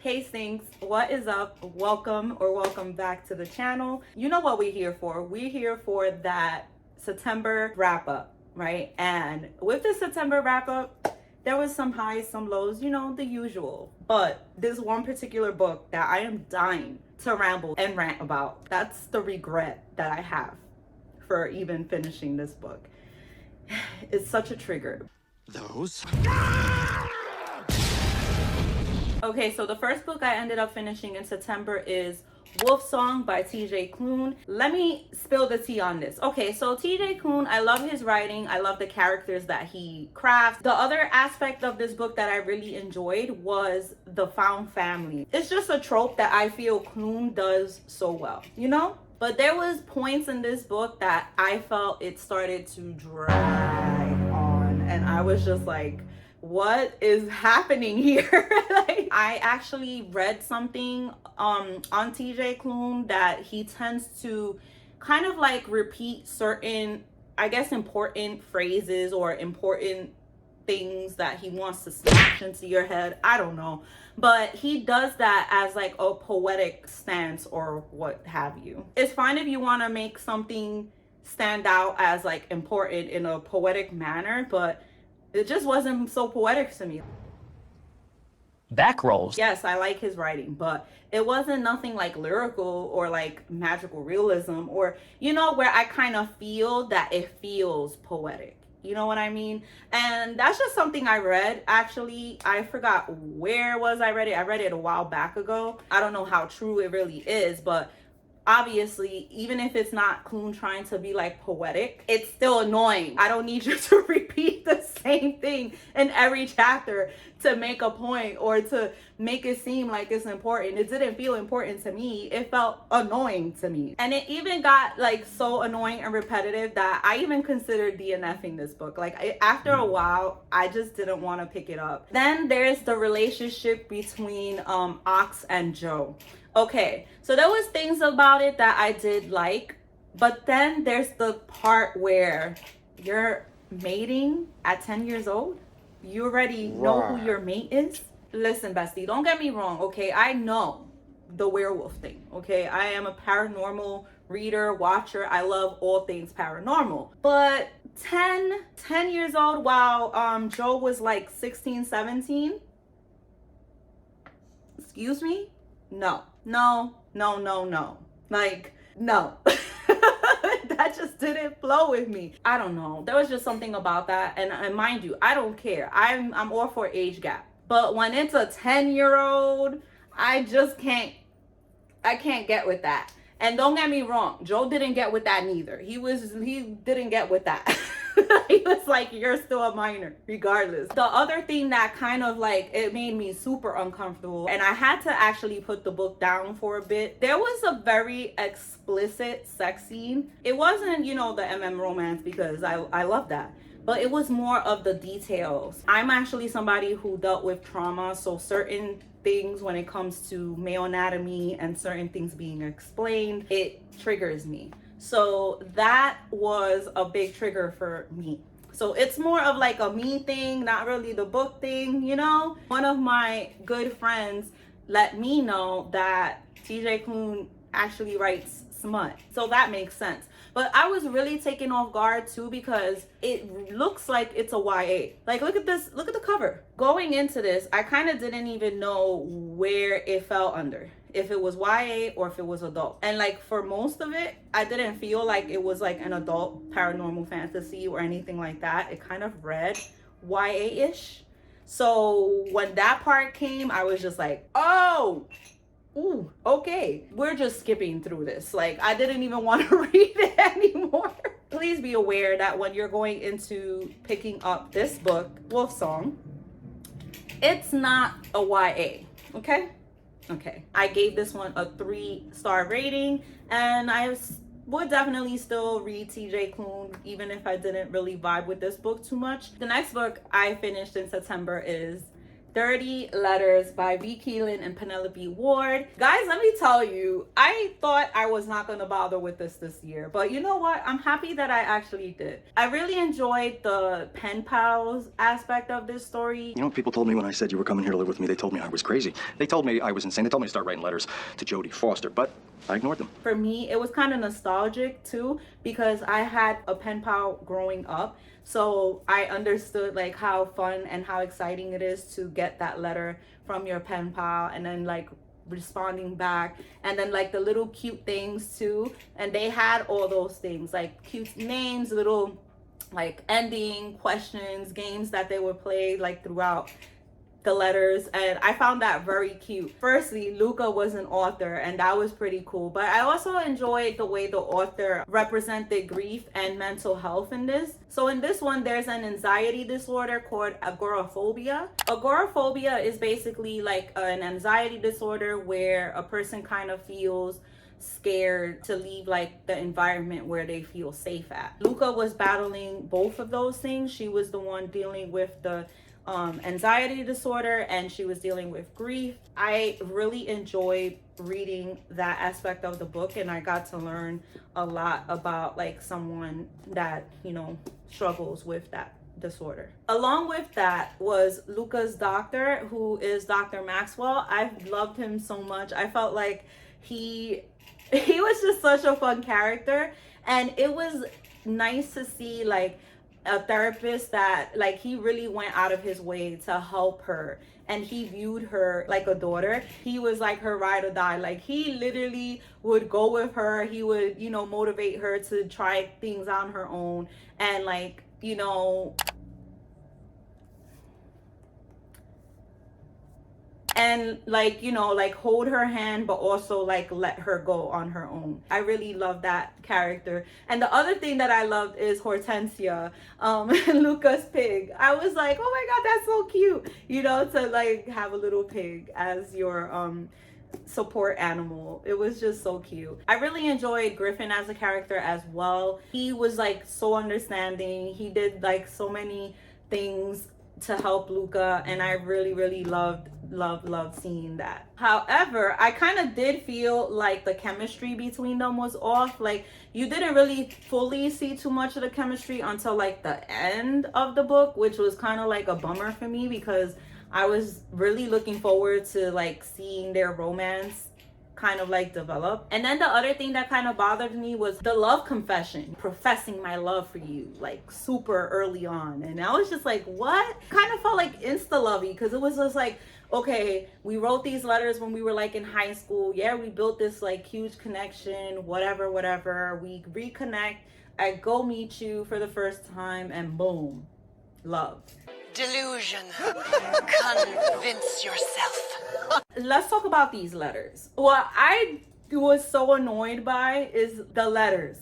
Hey Stinks, what is up? Welcome back to the channel. You know what we're here for. We're here for that September wrap up, right? And with the September wrap up, there was some highs, some lows, you know, the usual. But this one particular book that I am dying to ramble and rant about, that's the regret that I have for even finishing this book. It's such a trigger. Those? Okay, so the first book I ended up finishing in September is Wolf Song by TJ Klune. Let me spill the tea on this. Okay, so TJ Klune, I love his writing. I love the characters that he crafts. The other aspect of this book that I really enjoyed was the found family. It's just a trope that I feel Klune does so well, you know? But there was points in this book that I felt it started to drag on, and I was just like, what is happening here? Like, I actually read something on TJ Klune that he tends to kind of like repeat certain, I guess, important phrases or important things that he wants to smash into your head. I don't know, but he does that as like a poetic stance or what have you. It's fine if you want to make something stand out as like important in a poetic manner, but it just wasn't so poetic to me. Back rolls. Yes, I like his writing, but it wasn't nothing like lyrical or like magical realism, or, you know, where I kind of feel that it feels poetic. You know what I mean? And that's just something I read. Actually, I forgot where was I read it. I read it a while back ago. I don't know how true it really is, but obviously, even if it's not Klune trying to be like poetic, it's still annoying. I don't need you to repeat the same thing in every chapter to make a point or to make it seem like it's important. It didn't feel important to me. It felt annoying to me. And it even got like so annoying and repetitive that I even considered DNFing this book. Like after a while, I just didn't want to pick it up. Then there's the relationship between Ox and Joe. Okay, so there was things about it that I did like, but then there's the part where you're mating at 10 years old. You already know who your mate is. Listen, bestie, don't get me wrong, okay? I know the werewolf thing, okay? I am a paranormal reader, watcher. I love all things paranormal. But 10 years old while Joe was like 16, 17? Excuse me? No. Like, no. That just didn't flow with me. I don't know. There was just something about that. And mind you, I don't care. I'm all for age gap. But when it's a 10-year-old, I just can't get with that. And don't get me wrong, Joe didn't get with that neither. He didn't get with that. He was like, you're still a minor regardless. The other thing that kind of like, it made me super uncomfortable, and I had to actually put the book down for a bit. There was a very explicit sex scene. It wasn't, you know, the romance, because I love that, but it was more of the details. I'm actually somebody who dealt with trauma, so certain things when it comes to male anatomy and certain things being explained, it triggers me. So that was a big trigger for me. So it's more of like a me thing, not really the book thing, you know? One of my good friends let me know that TJ Klune actually writes smut. So that makes sense. But I was really taken off guard too, because it looks like it's a YA. Like, look at this, look at the cover. Going into this, I kind of didn't even know where it fell under, if it was YA or if it was adult. And like for most of it, I didn't feel like it was like an adult paranormal fantasy or anything like that. It kind of read YA-ish. So when that part came, I was just like, oh, ooh, okay, we're just skipping through this. Like, I didn't even want to read it anymore. Please be aware that when you're going into picking up this book, Wolf Song, it's not a YA, okay? Okay, I gave this one a 3-star rating, and I would definitely still read TJ Klune even if I didn't really vibe with this book too much. The next book I finished in September is Dirty Letters by V. Keelan and Penelope Ward. Guys, let me tell you, I thought I was not going to bother with this year, but you know what? I'm happy that I actually did. I really enjoyed the pen pals aspect of this story. You know what people told me when I said you were coming here to live with me? They told me I was crazy. They told me I was insane. They told me to start writing letters to Jodie Foster, but I ignored them. For me, it was kind of nostalgic too, because I had a pen pal growing up. So I understood like how fun and how exciting it is to get that letter from your pen pal and then like responding back, and then like the little cute things too. And they had all those things like cute names, little like ending questions, games that they would play like throughout the letters, and I found that very cute. Firstly, Luca was an author, and that was pretty cool, but I also enjoyed the way the author represented grief and mental health in this. So in this one, there's an anxiety disorder called agoraphobia. Agoraphobia is basically like an anxiety disorder where a person kind of feels scared to leave like the environment where they feel safe at. Luca was battling both of those things. She was the one dealing with the anxiety disorder, and she was dealing with grief. I really enjoyed reading that aspect of the book, and I got to learn a lot about like someone that, you know, struggles with that disorder. Along with that was Luca's doctor, who is Dr. Maxwell. I've loved him so much. I felt like he was just such a fun character, and it was nice to see like a therapist that like he really went out of his way to help her, and he viewed her like a daughter. He was like her ride or die. Like he literally would go with her. He would, you know, motivate her to try things on her own, and like, you know, and like, you know, like hold her hand but also like let her go on her own. I really love that character. And the other thing that I loved is Hortensia, Luca's pig. I was like, oh my god, that's so cute, you know, to like have a little pig as your support animal. It was just so cute. I really enjoyed Griffin as a character as well. He was like so understanding. He did like so many things to help Luca, and I really loved seeing that. However, I kind of did feel like the chemistry between them was off. Like you didn't really fully see too much of the chemistry until like the end of the book, which was kind of like a bummer for me, because I was really looking forward to like seeing their romance kind of like develop. And then the other thing that kind of bothered me was the love confession, professing my love for you like super early on, and I was just like, what? Kind of felt like insta lovey, because it was just like, okay, we wrote these letters when we were like in high school, yeah, we built this like huge connection, whatever, we reconnect, I go meet you for the first time, and boom, love. Delusion. Convince yourself. Let's talk about these letters. What I was so annoyed by is the letters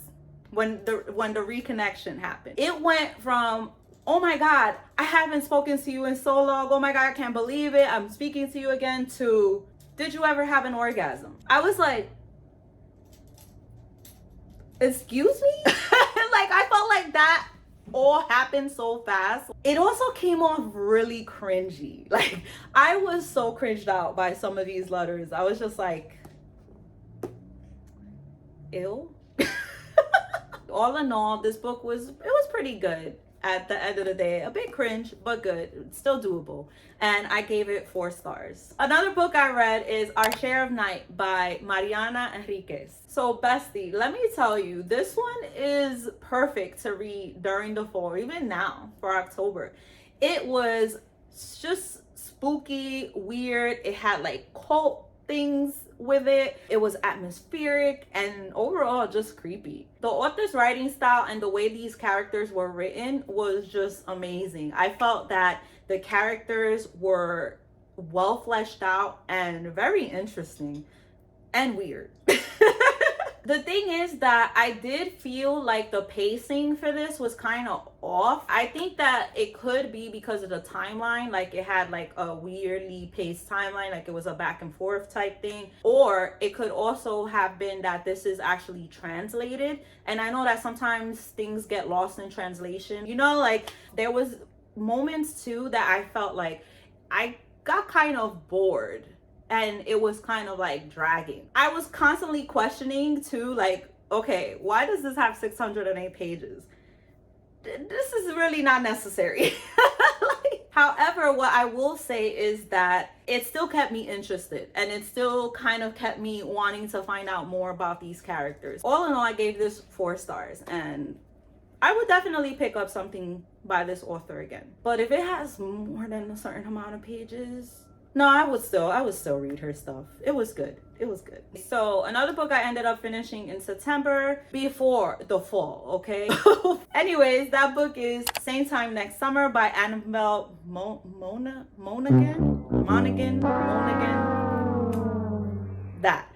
when the reconnection happened. It went from, oh my god, I haven't spoken to you in so long, oh my god, I can't believe it, I'm speaking to you again, to, did you ever have an orgasm? I was like, excuse me? Like I felt like that all happened so fast. It also came off really cringy. Like I was so cringed out by some of these letters. I was just like, ew. All in all, this book was pretty good. At the end of the day, a bit cringe, but good, still doable. And I gave it 4 stars. Another book I read is Our Share of Night by Mariana Enriquez. So bestie, let me tell you, this one is perfect to read during the fall, even now for October. It was just spooky, weird. It had like cult things with it. It was atmospheric and overall just creepy. The author's writing style and the way these characters were written was just amazing. I felt that the characters were well fleshed out and very interesting and weird. The thing is that I did feel like the pacing for this was kind of off. I think that it could be because of the timeline, like it had like a weirdly paced timeline, like it was a back and forth type thing. Or it could also have been that this is actually translated. And I know that sometimes things get lost in translation. You know, like there was moments too that I felt like I got kind of bored and it was kind of like dragging. I was constantly questioning too, like, okay, why does this have 608 pages? This is really not necessary. However, what I will say is that it still kept me interested and it still kind of kept me wanting to find out more about these characters. All in all, I gave this 4 stars, and I would definitely pick up something by this author again. But if it has more than a certain amount of pages, no, I would still read her stuff. It was good. It was good. So another book I ended up finishing in September before the fall, okay? Anyways, that book is Same Time Next Summer by Annabelle Monaghan. That.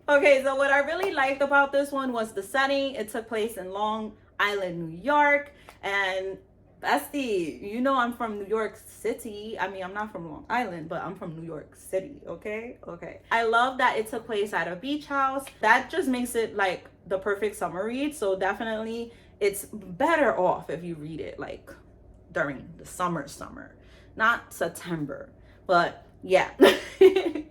Okay, so what I really liked about this one was the setting. It took place in Long Island, New York, and bestie, you know I'm from New York City. I mean, I'm not from Long Island, but I'm from New York City, okay? Okay. I love that it took place at a beach house. That just makes it like the perfect summer read. So definitely it's better off if you read it like during the summer, not September. But yeah.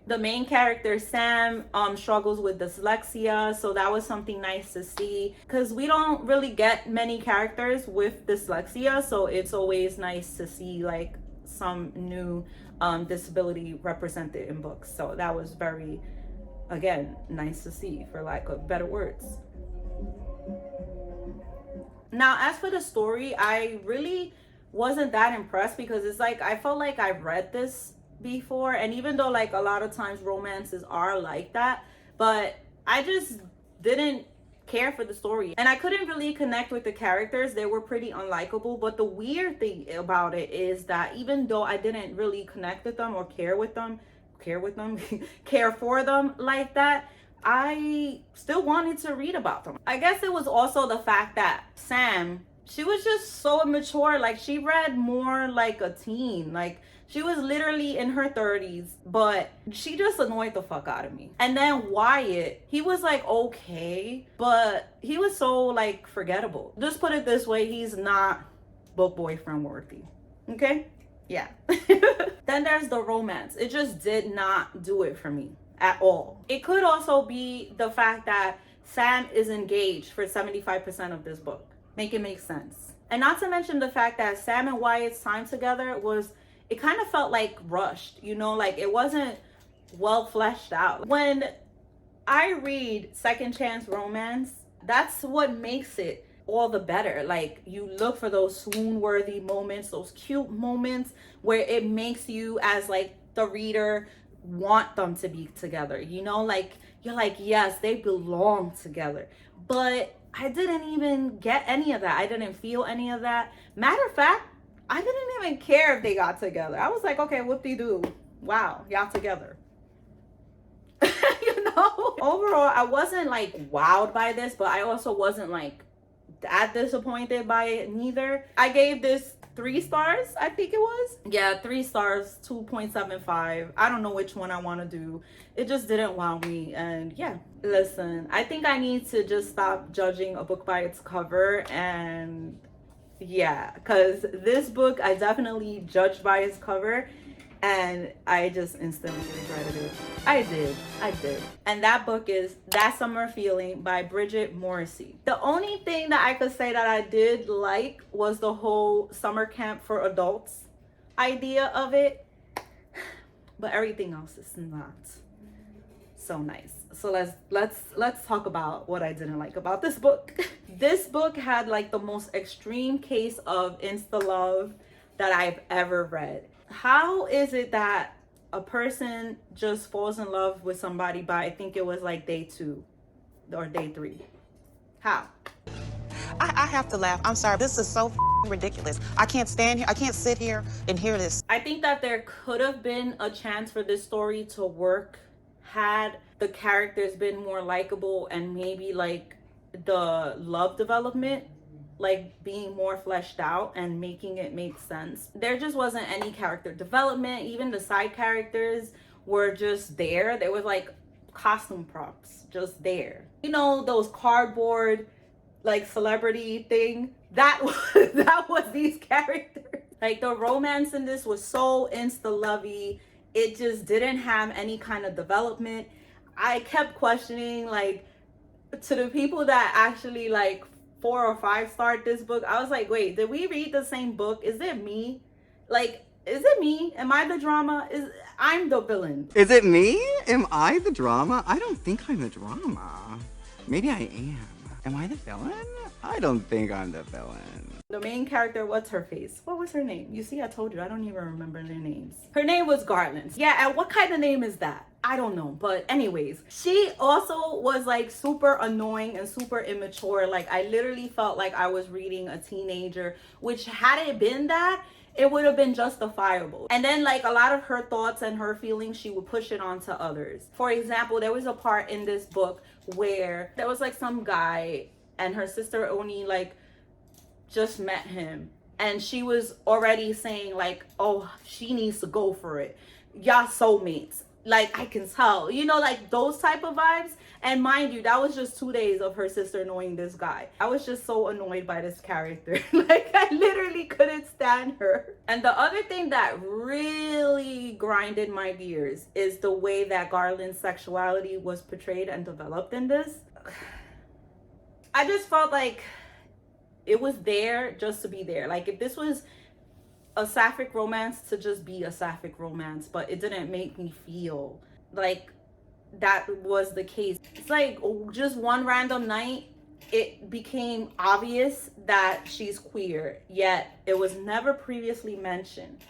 The main character, Sam, struggles with dyslexia, so that was something nice to see because we don't really get many characters with dyslexia, so it's always nice to see like some new disability represented in books. So that was very, again, nice to see, for lack of better words. Now, as for the story, I really wasn't that impressed because it's like I felt like I've read this before, and even though like a lot of times romances are like that, but I just didn't care for the story and I couldn't really connect with the characters. They were pretty unlikable. But the weird thing about it is that even though I didn't really connect with them or care for them like that, I still wanted to read about them. I guess it was also the fact that Sam, she was just so immature. Like, she read more like a teen. Like, she was literally in her 30s, but she just annoyed the fuck out of me. And then Wyatt, he was like okay, but he was so like forgettable. Just put it this way, he's not book boyfriend worthy. Okay? Yeah. Then there's the romance. It just did not do it for me at all. It could also be the fact that Sam is engaged for 75% of this book. Make it make sense. And not to mention the fact that Sam and Wyatt's time together was, it kind of felt like rushed, you know, like it wasn't well fleshed out. When I read second chance romance, that's what makes it all the better. Like, you look for those swoon worthy moments, those cute moments where it makes you as like the reader want them to be together, you know, like you're like, yes, they belong together. But I didn't even get any of that. I didn't feel any of that. Matter of fact, I didn't even care if they got together. I was like, okay, whoop-de-doo. Wow, y'all together. You know? Overall, I wasn't like wowed by this, but I also wasn't like that disappointed by it neither. I gave this 3 stars, I think it was. Yeah, 3 stars, 2.75. I don't know which one I want to do. It just didn't wow me. And yeah, listen, I think I need to just stop judging a book by its cover. And yeah, because this book I definitely judged by its cover and I just instantly regretted it. I did. And that book is That Summer Feeling by Bridget Morrissey. The only thing that I could say that I did like was the whole summer camp for adults idea of it, but everything else is not so nice. So let's talk about what I didn't like about this book. This book had like the most extreme case of insta love that I've ever read. How is it that a person just falls in love with somebody by, I think it was like day 2 or day 3? How? I have to laugh. I'm sorry. This is so ridiculous. I can't stand here. I can't sit here and hear this. I think that there could have been a chance for this story to work had the characters been more likable and maybe like the love development like being more fleshed out and making it make sense. There just wasn't any character development. Even the side characters were just there. They were like costume props just there. You know, those cardboard like celebrity thing, that was these characters. Like, the romance in this was so insta-lovey. It just didn't have any kind of development. I kept questioning, like, to the people that actually, like, 4 or 5 starred this book, I was like, wait, did we read the same book? Is it me? Like, is it me? Am I the drama? I'm the villain. Is it me? Am I the drama? I don't think I'm the drama. Maybe I am. Am I the villain? I don't think I'm the villain. The main character, what's her face? What was her name? You see, I told you, I don't even remember their names. Her name was Garland. Yeah, and what kind of name is that? I don't know. But anyways, she also was like super annoying and super immature. Like, I literally felt like I was reading a teenager, which had it been that, it would have been justifiable. And then, like, a lot of her thoughts and her feelings, she would push it on to others. For example, there was a part in this book where there was like some guy and her sister only like just met him, and she was already saying like, oh, she needs to go for it, y'all soulmates, like I can tell, you know, like those type of vibes. And mind you, that was just 2 days of her sister knowing this guy. I was just so annoyed by this character. Like, I literally couldn't stand her. And the other thing that really grinded my gears is the way that Garland's sexuality was portrayed and developed in this. I just felt like it was there just to be there. Like, if this was a sapphic romance, to just be a sapphic romance, but it didn't make me feel like that was the case. It's like just one random night, it became obvious that she's queer, yet it was never previously mentioned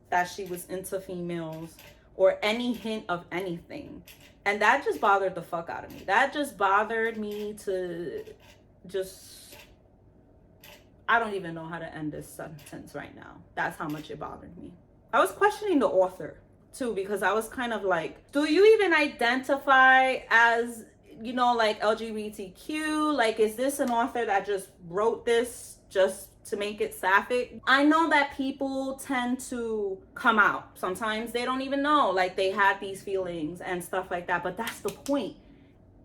that she was into females or any hint of anything. And that just bothered the fuck out of me. That just bothered me to just, I don't even know how to end this sentence right now. That's how much it bothered me. I was questioning the author too, because I was kind of like, do you even identify as, you know, like LGBTQ? Like, is this an author that just wrote this just to make it sapphic? I know that people tend to come out. Sometimes they don't even know, like, they had these feelings and stuff like that, but that's the point.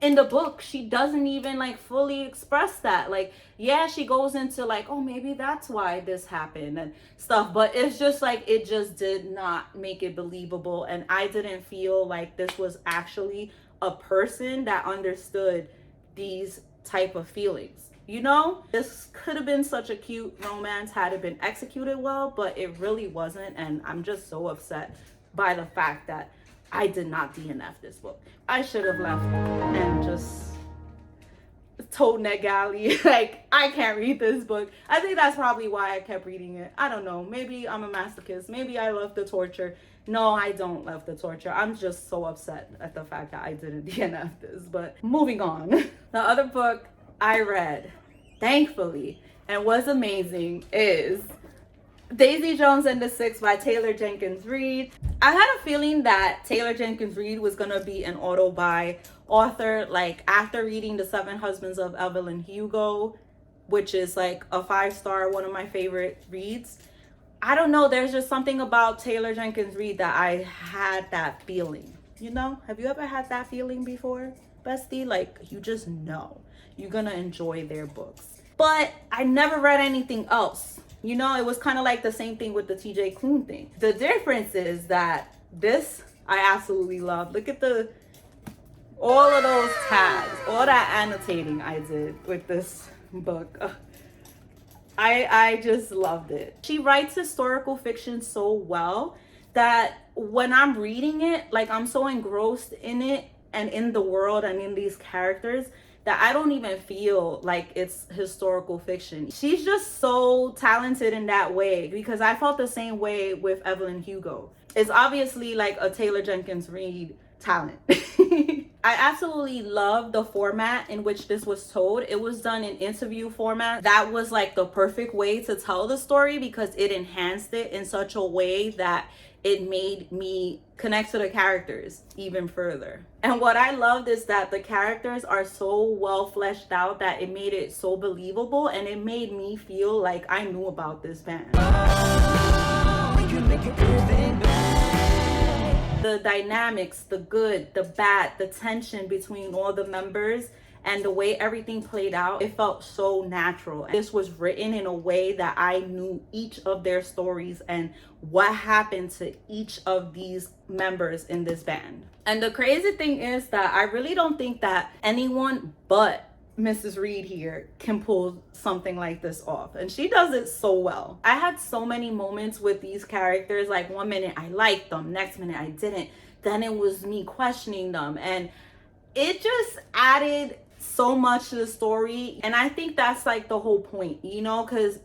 In the book, she doesn't even like fully express that. Like, yeah, she goes into like, oh, maybe that's why this happened and stuff, but it's just like, it just did not make it believable. And I didn't feel like this was actually a person that understood these type of feelings. You know, this could have been such a cute romance had it been executed well, but it really wasn't. And I'm just so upset by the fact that I did not DNF this book. I should have left and just told NetGalley, like, I can't read this book. I think that's probably why I kept reading it. I don't know. Maybe I'm a masochist. Maybe I love the torture. No, I don't love the torture. I'm just so upset at the fact that I didn't DNF this. But moving on. The other book I read, thankfully, and was amazing is Daisy Jones and the Six by Taylor Jenkins Reid. I had a feeling that Taylor Jenkins Reid was gonna be an auto-buy author, like after reading The Seven Husbands of Evelyn Hugo, which is like a 5-star, one of my favorite reads. I don't know, there's just something about Taylor Jenkins Reid that I had that feeling. You know, have you ever had that feeling before, bestie? Like, you just know you're gonna enjoy their books. But I never read anything else. You know, it was kind of like the same thing with the TJ Klune thing. The difference is that this I absolutely love. Look at all of those tags, all that annotating I did with this book. I just loved it. She writes historical fiction so well that when I'm reading it, like, I'm so engrossed in it and in the world and in these characters that I don't even feel like it's historical fiction. She's just so talented in that way, because I felt the same way with Evelyn Hugo. It's obviously like a Taylor Jenkins Reid talent. I absolutely love the format in which this was told. It was done in interview format. That was like the perfect way to tell the story, because it enhanced it in such a way that it made me connect to the characters even further. And what I loved is that the characters are so well fleshed out that it made it so believable, and it made me feel like I knew about this band. The dynamics, the good, the bad, the tension between all the members, and the way everything played out, it felt so natural. This was written in a way that I knew each of their stories and what happened to each of these members in this band. And the crazy thing is that I really don't think that anyone but Mrs. Reed here can pull something like this off, and she does it so well. I had so many moments with these characters, like one minute I liked them, next minute I didn't, then it was me questioning them, and it just added so much to the story. And I think that's like the whole point, you know, because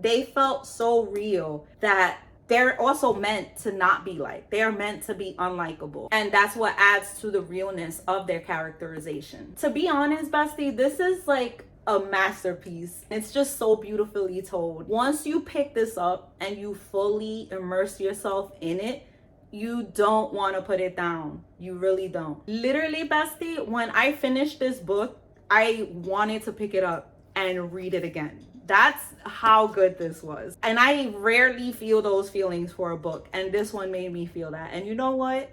they felt so real that they're also meant to not be like, they are meant to be unlikable, and that's what adds to the realness of their characterization. To be honest, bestie, this is like a masterpiece. It's just so beautifully told. Once you pick this up and you fully immerse yourself in it, you don't want to put it down. You really don't. Literally, bestie, when I finished this book, I wanted to pick it up and read it again. That's how good this was. And I rarely feel those feelings for a book, and this one made me feel that. And you know what?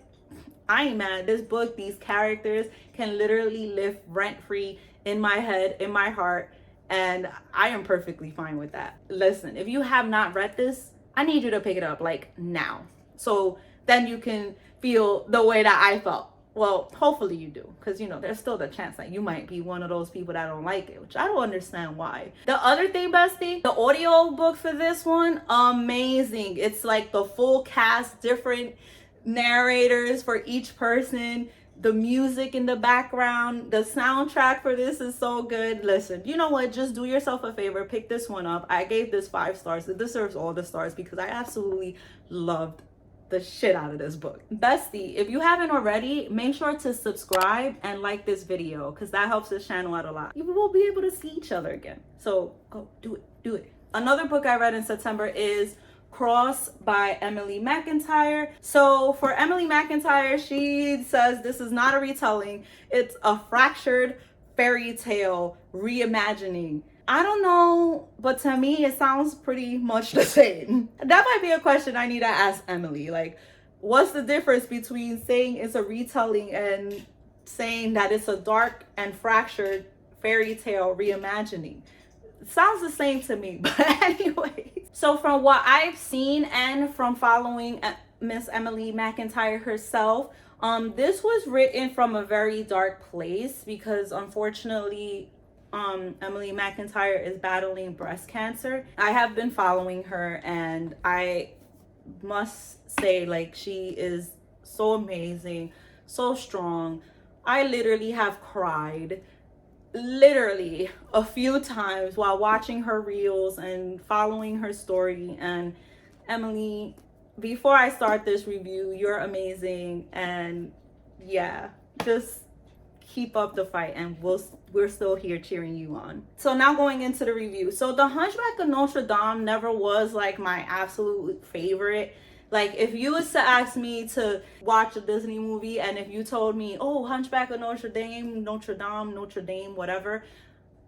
I ain't mad. This book, these characters can literally live rent-free in my head, in my heart, and I am perfectly fine with that. Listen, if you have not read this, I need you to pick it up like now, so then you can feel the way that I felt. Well, hopefully you do, because, you know, there's still the chance that you might be one of those people that don't like it, which I don't understand why. The other thing, bestie, the audio book for this one, amazing. It's like the full cast, different narrators for each person. The music in the background, the soundtrack for this is so good. Listen, you know what? Just do yourself a favor. Pick this one up. I gave this 5 stars. It deserves all the stars because I absolutely loved the shit out of this book. Bestie, if you haven't already, make sure to subscribe and like this video because that helps this channel out a lot. You will be able to see each other again. So go do it, do it. Another book I read in September is Cross by Emily McIntyre. So for Emily McIntyre, she says this is not a retelling, it's a fractured fairy tale reimagining. I don't know, but to me, it sounds pretty much the same. That might be a question I need to ask Emily. Like, what's the difference between saying it's a retelling and saying that it's a dark and fractured fairy tale reimagining? It sounds the same to me, but anyway. So from what I've seen and from following Miss Emily McIntyre herself, this was written from a very dark place because unfortunately, Emily McIntyre is battling breast cancer. I have been following her and I must say, like, she is so amazing, so strong. I literally have cried literally a few times while watching her reels and following her story. And Emily, before I start this review, you're amazing, and yeah, just keep up the fight, and we're still here cheering you on. So now going into the review. So The Hunchback of Notre Dame never was like my absolute favorite. Like, if you was to ask me to watch a Disney movie and if you told me, oh, Hunchback of Notre Dame, whatever,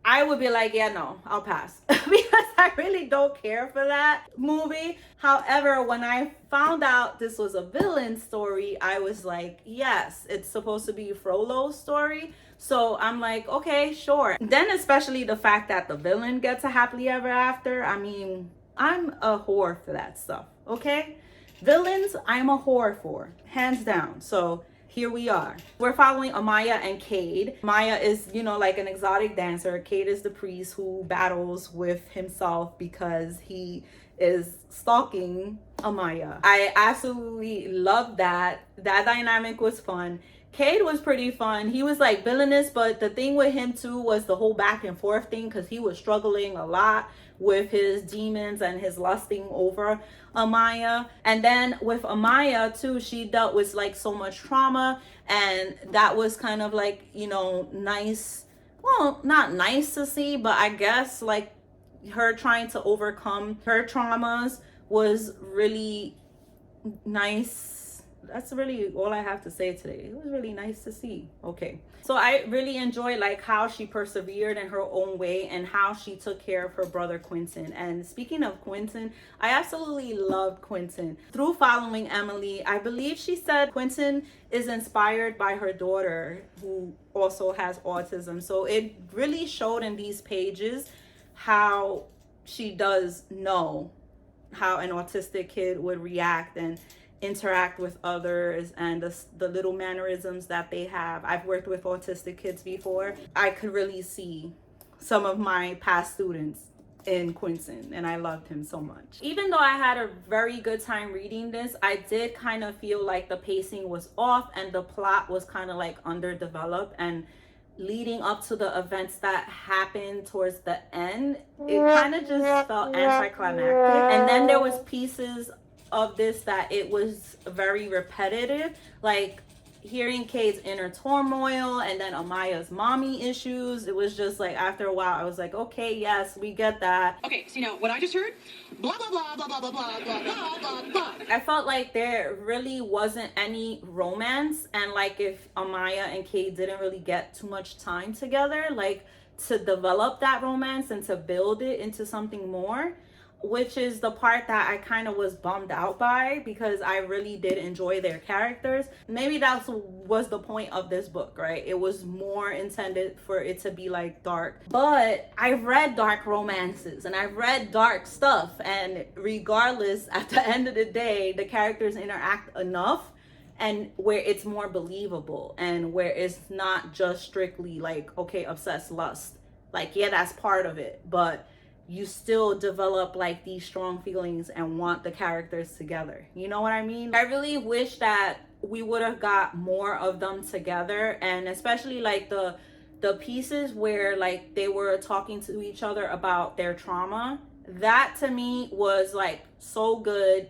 I would be like, yeah, no, I'll pass. Because I really don't care for that movie. However, when I found out this was a villain story, I was like, yes, it's supposed to be Frollo's story. So I'm like, okay, sure. Then especially the fact that the villain gets a happily ever after. I mean, I'm a whore for that stuff, okay? Villains, I'm a whore for, hands down. So here we are. We're following Amaya and Cade. Amaya is, you know, like an exotic dancer. Cade is the priest who battles with himself because he is stalking Amaya. I absolutely love that. That dynamic was fun. Cade was pretty fun. He was like villainous, but the thing with him too was the whole back and forth thing because he was struggling a lot with his demons and his lusting over Amaya. And then with Amaya too, she dealt with like so much trauma, and that was kind of like, you know, nice. Well, not nice to see, but I guess like her trying to overcome her traumas was really nice. that's really all I have to say today. It was really nice to see. Okay, so I really enjoyed like how she persevered in her own way and how she took care of her brother Quentin. And speaking of Quentin, I absolutely loved Quentin. Through following Emily, I believe she said Quentin is inspired by her daughter who also has autism. So it really showed in these pages how she does know how an autistic kid would react and interact with others, and the little mannerisms that they have. I've worked with autistic kids before. I could really see some of my past students in Quentin, and I loved him so much. Even though I had a very good time reading this, I did kind of feel like the pacing was off and the plot was kind of like underdeveloped, and leading up to the events that happened towards the end, it kind of just felt anticlimactic. And then there was pieces of this that it was very repetitive, like hearing Cade's inner turmoil and then Amaya's mommy issues. It was just like, after a while I was like, okay, yes, we get that. Okay, so you know what I just heard? Blah blah blah blah blah blah blah blah blah blah. I felt like there really wasn't any romance, and like if Amaya and Cade didn't really get too much time together, like to develop that romance and to build it into something more, which is the part that I kind of was bummed out by, because I really did enjoy their characters. Maybe that was the point of this book, right? It was more intended for it to be like dark. But I've read dark romances and I've read dark stuff, and regardless, at the end of the day, the characters interact enough and where it's more believable, and where it's not just strictly like, okay, obsessed lust. Like, yeah, that's part of it, but you still develop like these strong feelings and want the characters together. You know what I mean? I really wish that we would have got more of them together, and especially like the pieces where like they were talking to each other about their trauma. That to me was like so good,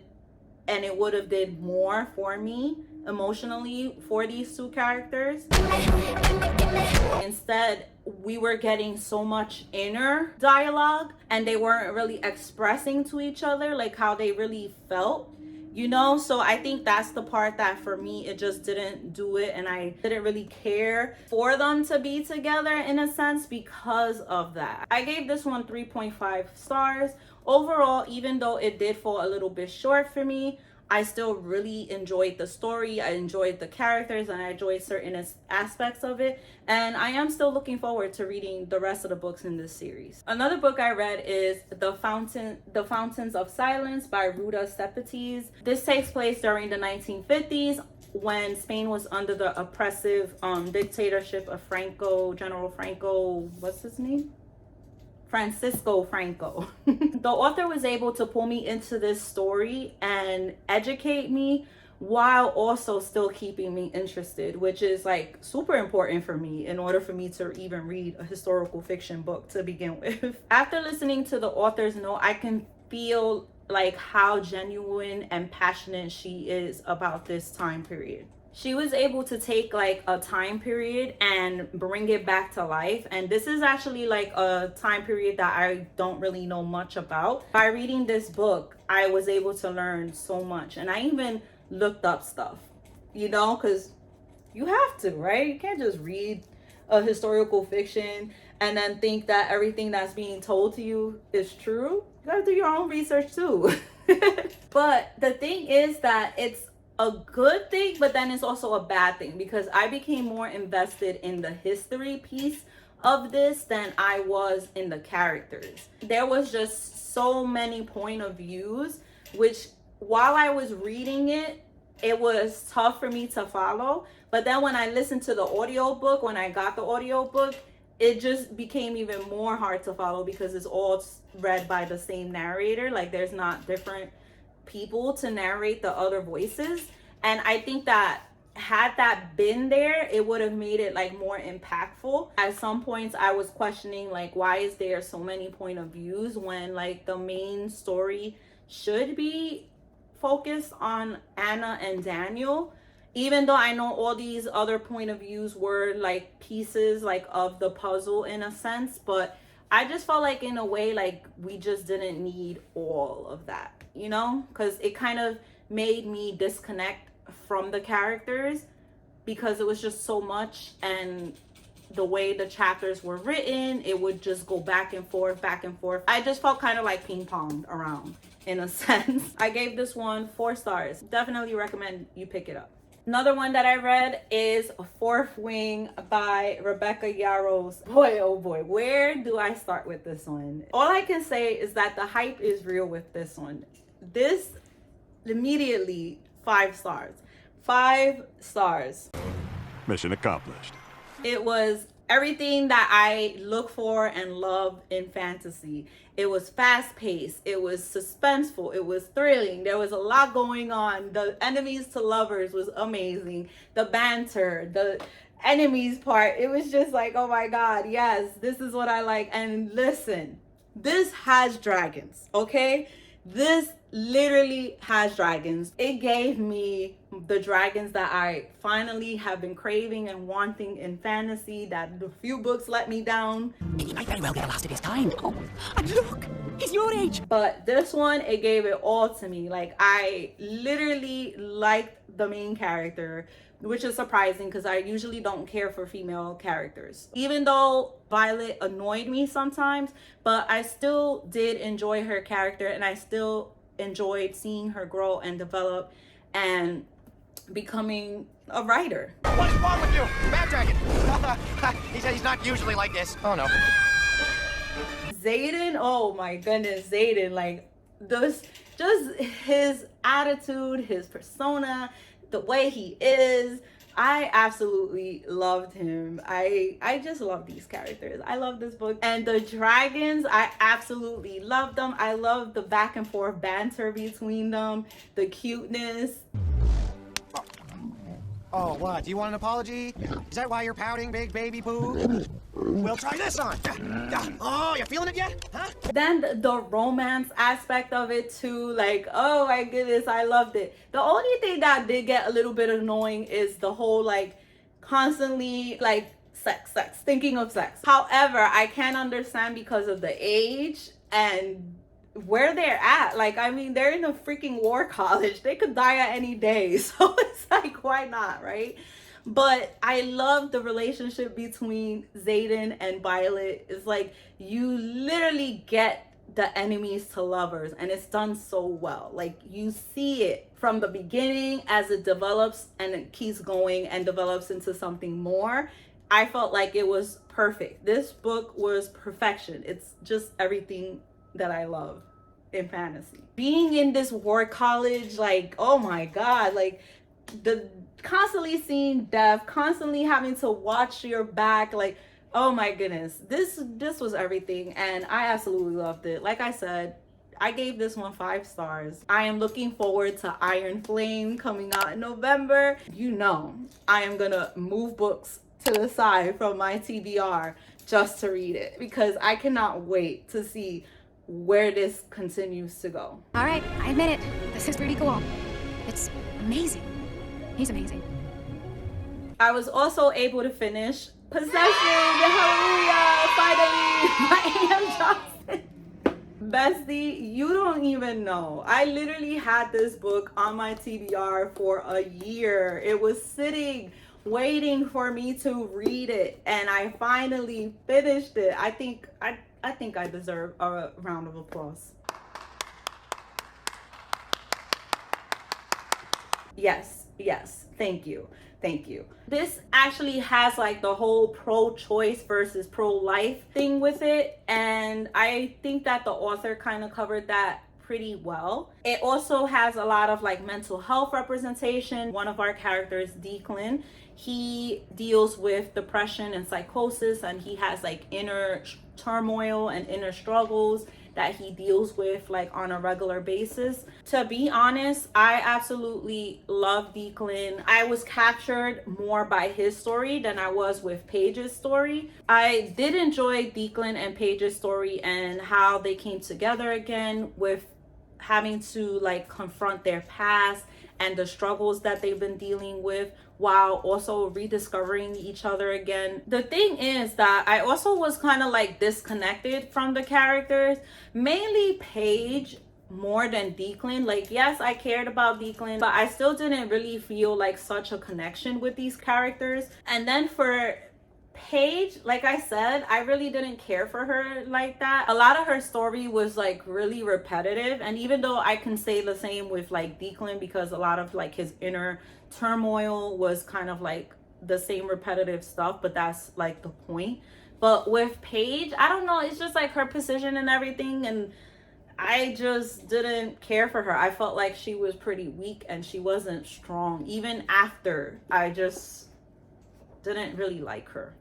and it would have did more for me emotionally for these two characters. Instead, we were getting so much inner dialogue, and they weren't really expressing to each other like how they really felt, you know? So I think that's the part that for me, it just didn't do it, and I didn't really care for them to be together in a sense because of that. I gave this one 3.5 stars. Overall, even though it did fall a little bit short for me, I still really enjoyed the story. I enjoyed the characters, and I enjoyed certain aspects of it. And I am still looking forward to reading the rest of the books in this series. Another book I read is The Fountains of Silence by Ruta Sepetys. This takes place during the 1950s when Spain was under the oppressive dictatorship of General Franco, what's his name? Francisco Franco. The author was able to pull me into this story and educate me while also still keeping me interested, which is like super important for me in order for me to even read a historical fiction book to begin with. After listening to the author's note, I can feel like how genuine and passionate she is about this time period. She was able to take like a time period and bring it back to life. And this is actually like a time period that I don't really know much about. By reading this book, I was able to learn so much. And I even looked up stuff, you know, because you have to, right? You can't just read a historical fiction and then think that everything that's being told to you is true. You gotta do your own research too. But the thing is that it's a good thing, but then it's also a bad thing, because I became more invested in the history piece of this than I was in the characters. There was just so many point of views, which while I was reading it, it was tough for me to follow. But then when I listened to the audiobook, when I got the audiobook, it just became even more hard to follow, because it's all read by the same narrator. Like, there's not different people to narrate the other voices. And I think that had that been there, it would have made it like more impactful. At some points I was questioning like, why is there so many point of views when like the main story should be focused on Anna and Daniel, even though I know all these other point of views were like pieces like of the puzzle in a sense. But I just felt like in a way like we just didn't need all of that, you know, because it kind of made me disconnect from the characters because it was just so much, and the way the chapters were written, it would just go back and forth, back and forth. I just felt kind of like ping ponged around in a sense. I gave this one 4 stars. Definitely recommend you pick it up. Another one that I read is Fourth Wing by Rebecca Yarros. Boy, oh boy, where do I start with this one? All I can say is that the hype is real with this one. This immediately 5 stars. 5 stars. Mission accomplished. It was everything that I look for and love in fantasy. It was fast-paced, it was suspenseful, it was thrilling, there was a lot going on. The enemies to lovers was amazing. The banter, the enemies part, it was just like, oh my god, yes, this is what I like. And listen, this has dragons, okay? This literally has dragons. It gave me the dragons that I finally have been craving and wanting in fantasy, that the few books let me down. He might very well get the last of his time. Oh, and look, he's your age. But this one, it gave it all to me. Like, I literally liked the main character, which is surprising because I usually don't care for female characters. Even though Violet annoyed me sometimes, but I still did enjoy her character, and I still enjoyed seeing her grow and develop and becoming a writer. What is wrong with you? Bad dragon! He said he's not usually like this. Oh no. Zayden, oh my goodness, Zayden, like this, just his attitude, his persona, the way he is, I absolutely loved him. I just love these characters. I love this book. And the dragons, I absolutely love them. I love the back and forth banter between them, the cuteness. Oh, what? Do you want an apology? Is that why you're pouting, big baby poo? We'll try this on. Oh, you feeling it yet? Huh? Then the romance aspect of it too, like, oh my goodness, I loved it. The only thing that did get a little bit annoying is the whole like constantly like sex, thinking of sex. However, I can understand because of the age and where they're at. Like, I mean, they're in a freaking war college. They could die at any day. So it's like, why not, right? But I love the relationship between Zayden and Violet. It's like you literally get the enemies to lovers, and it's done so well. Like, you see it from the beginning as it develops and it keeps going and develops into something more. I felt like it was perfect. This book was perfection. It's just everything that I love in fantasy. Being in this war college, like, oh my god, like the constantly seeing death, constantly having to watch your back, like, oh my goodness, this was everything, and I absolutely loved it. Like I said, I gave this one 5 stars. I am looking forward to Iron Flame coming out in November. You know, I am gonna move books to the side from my TBR just to read it, because I cannot wait to see where this continues to go. All right, I admit it. This is pretty cool. It's amazing. He's amazing. I was also able to finish Possession. Hallelujah! Finally, by A.M. Johnson. Bestie, you don't even know. I literally had this book on my TBR for a year. It was sitting, waiting for me to read it, and I finally finished it. I think I deserve a round of applause. Yes, thank you. This actually has like the whole pro-choice versus pro-life thing with it, and I think that the author kind of covered that pretty well. It also has a lot of like mental health representation. One of our characters, Declan, he deals with depression and psychosis, and he has like inner turmoil and inner struggles that he deals with like on a regular basis. To be honest, I absolutely love Declan. I was captured more by his story than I was with Paige's story. I did enjoy Declan and Paige's story and how they came together again with having to like confront their past and the struggles that they've been dealing with, while also rediscovering each other again. The thing is that I also was kind of like disconnected from the characters, mainly Paige more than Declan. Like, yes, I cared about Declan, but I still didn't really feel like such a connection with these characters. And then for Paige, like I said, I really didn't care for her like that. A lot of her story was like really repetitive, and even though I can say the same with like Declan, because a lot of like his inner turmoil was kind of like the same repetitive stuff, but that's like the point. But with Paige, I don't know, it's just like her position and everything, and I just didn't care for her. I felt like she was pretty weak and she wasn't strong. Even after, I just didn't really like her.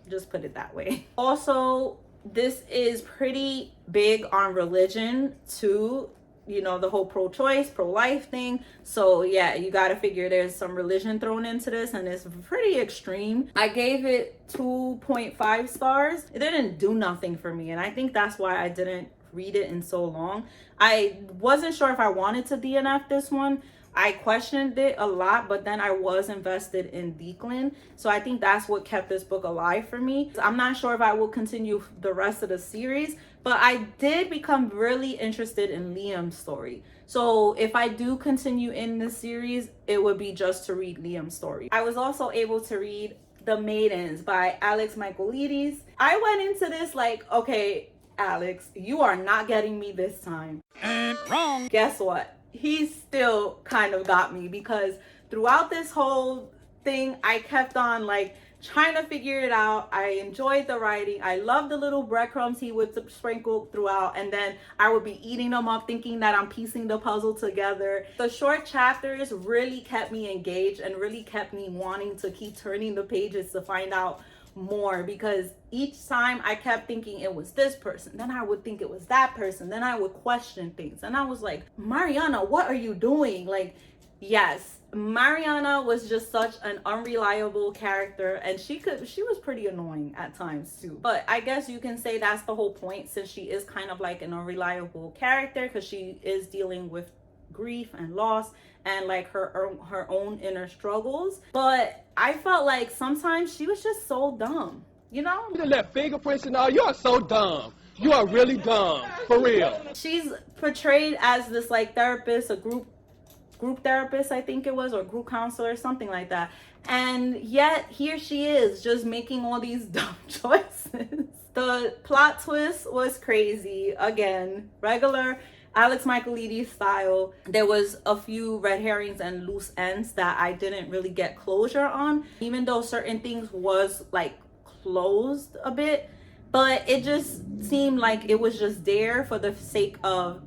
Just put it that way. Also, this is pretty big on religion too. You know, the whole pro-choice, pro-life thing. So yeah, you gotta figure there's some religion thrown into this, and it's pretty extreme. I gave it 2.5 stars. It didn't do nothing for me, and I think that's why I didn't read it in so long. I wasn't sure if I wanted to DNF this one. I questioned it a lot, but then I was invested in Declan. So I think that's what kept this book alive for me. I'm not sure if I will continue the rest of the series, but I did become really interested in Liam's story. So if I do continue in this series, it would be just to read Liam's story. I was also able to read The Maidens by Alex Michaelides. I went into this like, okay, Alex, you are not getting me this time. And wrong. Guess what? He still kind of got me, because throughout this whole thing, I kept on like trying to figure it out. I enjoyed the writing. I loved the little breadcrumbs he would sprinkle throughout, and then I would be eating them up thinking that I'm piecing the puzzle together. The short chapters really kept me engaged and really kept me wanting to keep turning the pages to find out more, because each time I kept thinking it was this person, then I would think it was that person, then I would question things, and I was like, Mariana, what are you doing? Like, yes, Mariana was just such an unreliable character, and she was pretty annoying at times too. But I guess you can say that's the whole point, since she is kind of like an unreliable character, because she is dealing with grief and loss and like her own inner struggles. But I felt like sometimes she was just so dumb, you know? You left fingerprints and all. You are so dumb. You are really dumb, for real. She's portrayed as this like therapist, a group therapist, I think it was, or group counselor, something like that. And yet here she is just making all these dumb choices. The plot twist was crazy. Again, regular Alex Michaelides style. There was a few red herrings and loose ends that I didn't really get closure on, even though certain things was like closed a bit, but it just seemed like it was just there for the sake of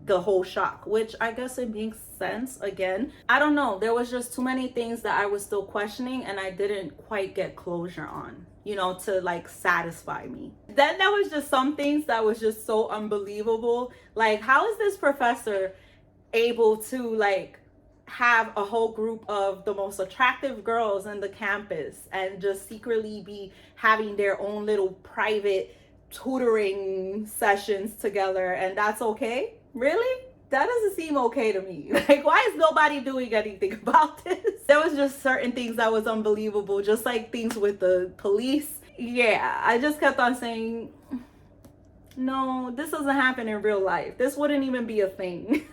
the whole shock, which I guess it makes sense. Again, I don't know, there was just too many things that I was still questioning and I didn't quite get closure on, you know, to like satisfy me. Then there was just some things that was just so unbelievable. Like, how is this professor able to like have a whole group of the most attractive girls in the campus and just secretly be having their own little private tutoring sessions together, and that's okay? Really? That doesn't seem okay to me. Like, why is nobody doing anything about this? There was just certain things that was unbelievable, just like things with the police. Yeah, I just kept on saying, no, this doesn't happen in real life. This wouldn't even be a thing.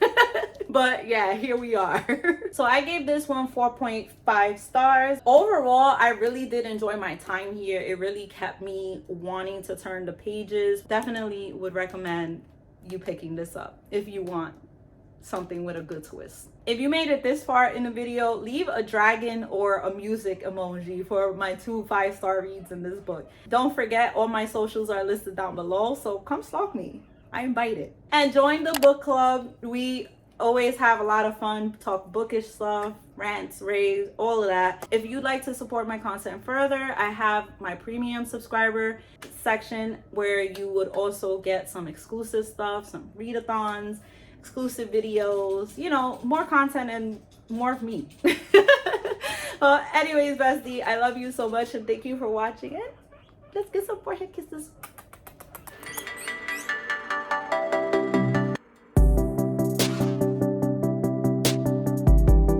But yeah, here we are. So I gave this one 4.5 stars. Overall, I really did enjoy my time here. It really kept me wanting to turn the pages. Definitely would recommend you picking this up if you want something with a good twist. If you made it this far in the video, leave a dragon or a music emoji for my 2 5-star reads in this book. Don't forget, all my socials are listed down below, so come stalk me. I invite it. And join the book club. We always have a lot of fun, talk bookish stuff, rants, raves, all of that. If you'd like to support my content further, I have my premium subscriber section where you would also get some exclusive stuff, some readathons, exclusive videos, you know, more content and more of me. Well, anyways, bestie, I love you so much and thank you for watching it. Let's get some forehead kisses.